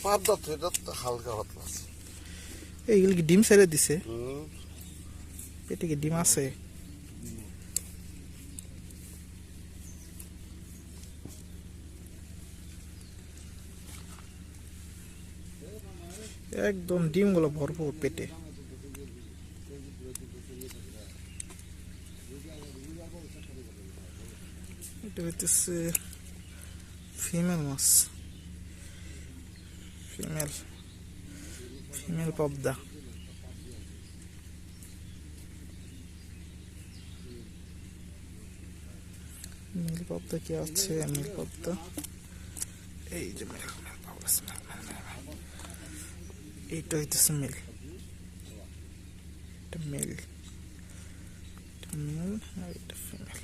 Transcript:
পাবদা তো এটা তো হালকা পাতলা আছে। এইগুলো কি ডিম ছেড়ে দিছে? পেটে কি ডিম আছে? একদম ডিমগুলো ভরপুর পেটে। এটা হইতেছে ফিমেল মাছ, ফিমেল ফিমেল পাবদা। মেল পাবদা কি আছে? মেল পাবদা এই যে মেল মেল পাবদা, এইটা হইতেছে মেল, এটা মেল, এটা মেল আর এটা ফিমেল।